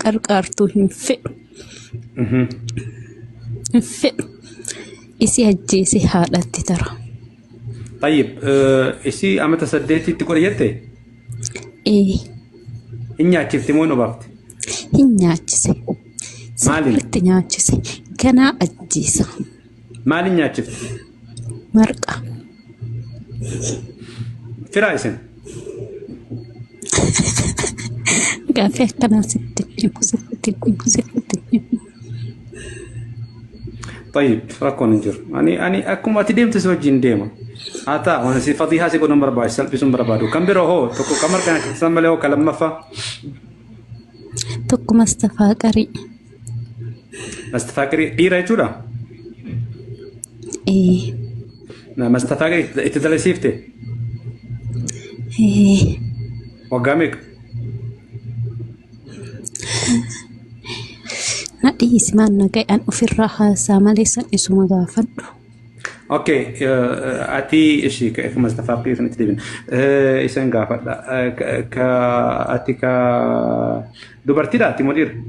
qarqartu hin fedhu. Isi ajjeese haadhatti tara. طيب isi amata saddeetti itti godhiyette? Nyaachifte moo nobaafte? Hin nyaachise. Maaliin? Itti nyaachise. Ganaa ajjeesa. Maaliin nyaachifte? Marqa. Firaa isin? Gaaffii akkanaa sitti طيب ركون نجر أنا أكون أتديم تسوجين ديما أتا وأنا فضيحة سيكون مربع سلبي سون بربادو كم بيرو هو تكو كمر كان تسمى له كلام مفا تكو مستفاقري إيه رأيتولا إيه مستفاقري إتدلسيفته إيه وقامك نادي اسمان نجاي أن أفرها ساماليسا اسمه غافد. أوكي أتي إشي كما استفاقي في نتدين إسان غافد أتي دبرتي لا أتي مدير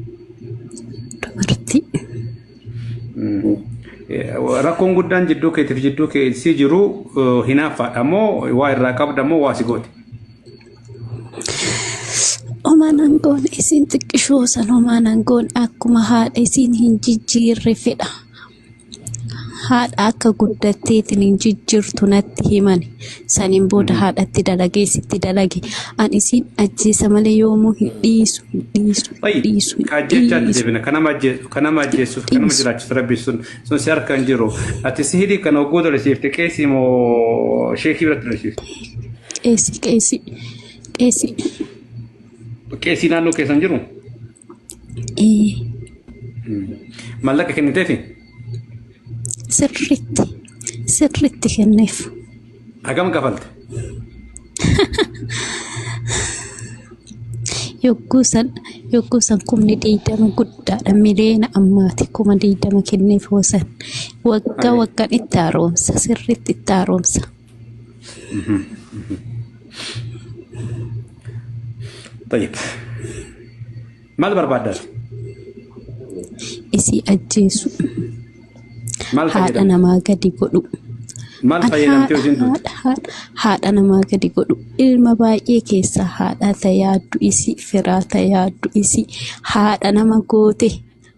دبرتي ركون قدان جدوك تفجدوك سيجرو هنا فأمو واي الركاب دمو واسيقوت Oma nangoon isin xiqqishoo san oma nangoon akkuma haadha isin hin jijjiirre fedha. Haadha akka guddatteetiin hin jijjiirtu natti himani. Saniin booda haadhatti dalagee sitti dalage. An isin ajjeesa malee yoomuu hin dhiisu. Kaajjechaan deebina kana majjeessuuf kanuma jiraachuuf rabbi sun si harkaan jiru. Ati sihirii kana oggoo dalasiifte qeesii moo sheekii biratti dalasiifte? Qeesii. Qeesii naannoo keessan jiru? Mallaqa kenniteefi? Sirriitti kenneef. Hagam kafalte? Yogguu san kumni 20 guddaadha miliyoona ammaati 20 kenneef hosan. Waggaan itti haaromsa sirriitti itti haaromsa. طيب مال بربادات isi ajjeesu مال haadha namaa gadi godhu مال fayyadamtee hojiin duuti haadha namaa gadi godhu ilma baay'ee keessa haadha tayaaddu isi firaa tayaaddu isi haadha nama goote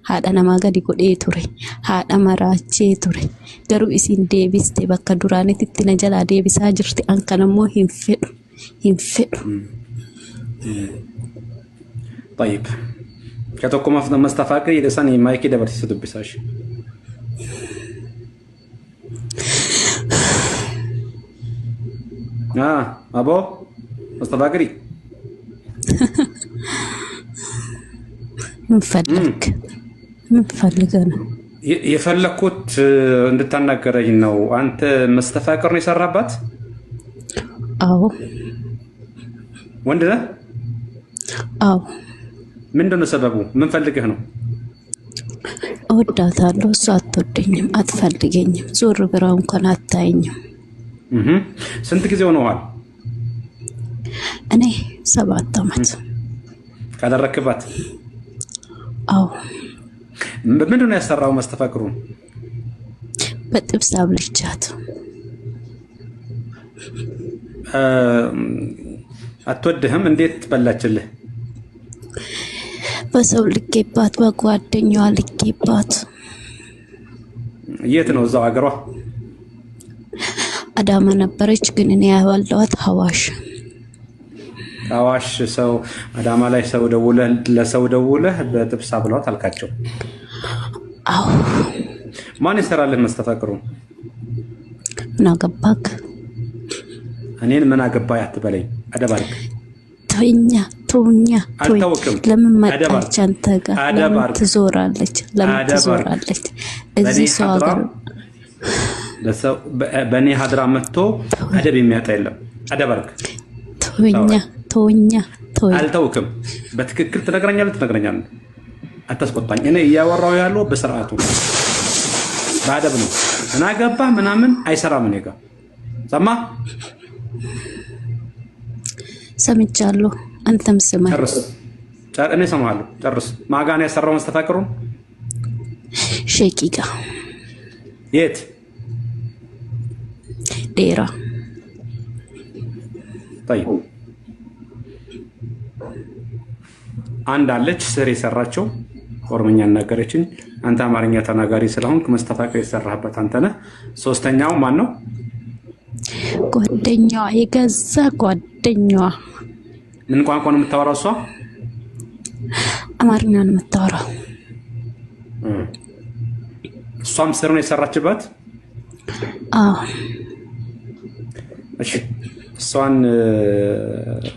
haadha namaa gadi godhee ture haadha maraachee ture garuu isin deebiste bakka duraanitti na jalaa deebisaa jirti an kanammoo hin fedhu طيب كتوكم في مستفاقري لساني مايكي دبرتي سدبساش أبو مستفاقري من فضلك أنا يفلكوت እንድታናገረኝ ነው አንተ መስተፋቅር ነው የሰራባት አዎ ወንድ ነህ አዎ ምንድነው ሰበቡ ምን ፈልገህ ነው እወዳታለሁ እሷ አትወደኝም አትፈልገኝም ዞር ብራ እንኳን አታየኝም ስንት ጊዜ ሆነዋል እኔ 7 አመት ካደረክባት አዎ ምንድነው ያሰራው መስተፋቅሩን በጥብስ አብልቻት አትወድህም እንዴት በላችልህ በሰው ልኬባት በጓደኛዋ ልኬባት የት ነው እዛው አገሯ አዳማ ነበረች ግን እኔ ያዋለዋት ሐዋሽ ሰው አዳማ ላይ ሰው ደውለህ በጥብስ አብሏት አልካቸው አዎ ማን ይሰራልህ መስተፋቅሩን ምን አገባክ እኔን ምን አገባኝ አትበለኝ አደባርክ ቶኛ አልታወቅም ለምን መጣች አንተ ጋር ለምን ትዞራለች እዚህ ሰው አገር በእኔ ሀድራ መጥቶ አደብ የሚያጣ የለም አደባርክ ቶኛ አልታወቅም በትክክል ትነግረኛለህ አታስቆጣኝ እኔ እያወራው ያለው በስርዓቱ ባደብ ነው እና ገባ ምናምን አይሰራም እኔ ጋር ሰማ ሰምቻለሁ አንተም ስማ እኔ እሰማሃለሁ ጨርስ። ማጋን ያሰራው መስተፋቅሩን ሸቂቃ የት ዴራ طيب አንድ አለች ስር የሰራቸው ኦሮምኛ እናገረችኝ። አንተ አማርኛ ተናጋሪ ስለሆንክ መስተፋቅር የሰራህበት አንተ ነህ። ሶስተኛው ማን ነው? ጓደኛዋ፣ የገዛ ጓደኛዋ። ምን ቋንቋ ነው የምታወራው እሷ? አማርኛ ነው የምታወራው። እሷም ስር ነው የሰራችበት? አዎ። እሺ እሷን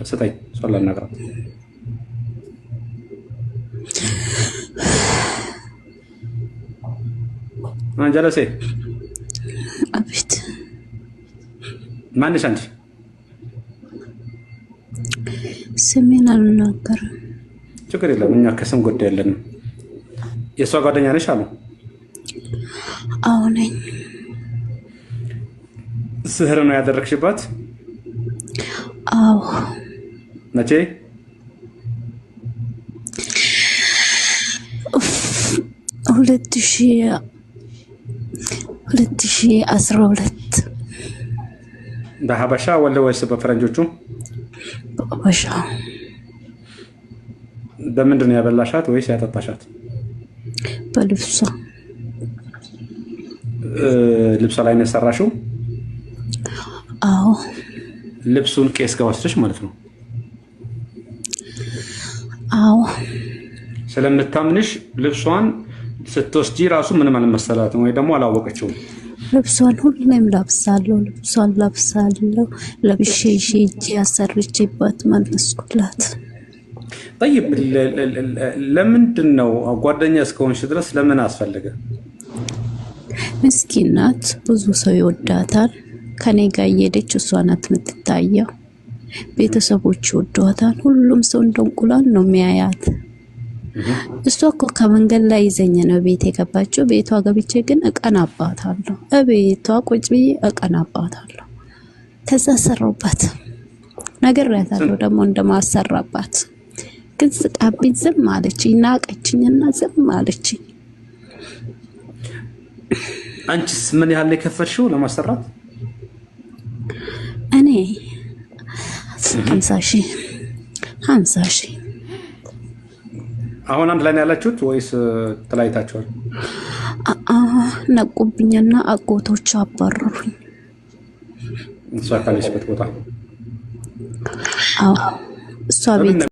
ስጠኝ፣ እሷን ላናግራት። ጀለሴ አቤት። ማንሽ አንቺ? ስሜን አልናገርም። ችግር የለም፣ እኛ ከስም ጉዳይ የለንም። የእሷ ጓደኛ ነሽ አሉ? አዎ ነኝ። ስህር ነው ያደረግሽባት? አዎ። መቼ? 2012 በሀበሻ ወይስ በፈረንጆቹ? በሀበሻ። በምንድን ነው ያበላሻት ወይስ ያጠጣሻት? በልብሷ። ልብሷ ላይ ነው የሰራሽው? አዎ። ልብሱን ቄስ ጋር ወስደሽ ማለት ነው? አዎ። ስለምታምንሽ ልብሷን ስትወስጂ ራሱ ምንም አልመሰላትም ወይ ደግሞ አላወቀችውም? ልብሷን ሁሌም ለብሳለሁ። ልብሷን ለብሳለሁ። ለብሼ ሄጄ አሰርቼባት መለስኩላት። طيب ለምንድን ነው ጓደኛ እስከሆንሽ ድረስ ለምን አስፈልገ? ምስኪን ናት፣ ብዙ ሰው ይወዳታል። ከኔ ጋር እየሄደች እሷ ናት የምትታየው። ቤተሰቦች ይወዷታል። ሁሉም ሰው እንደ እንቁላል ነው የሚያያት። እሷ እኮ ከመንገድ ላይ ይዘኝ ነው ቤት የገባችው። ቤቷ ገብቼ ግን እቀናባታለሁ። እቤቷ ቁጭ ብዬ እቀናባታለሁ። ከዛ ሰራውባት ነገር ያታለው ደግሞ እንደማሰራባት ግን ስቃብኝ ዝም አለችኝ። ናቀችኝና ዝም አለችኝ። አንቺስ ምን ያህል የከፈልሽው ለማሰራት? እኔ 50,000 50,000። አሁን አንድ ላይ ነው ያላችሁት ወይስ ተለያይታችኋል? ነቁብኝና አጎቶቹ አባረሩኝ። እሷ ካለችበት ቦታ? አዎ እሷ ቤት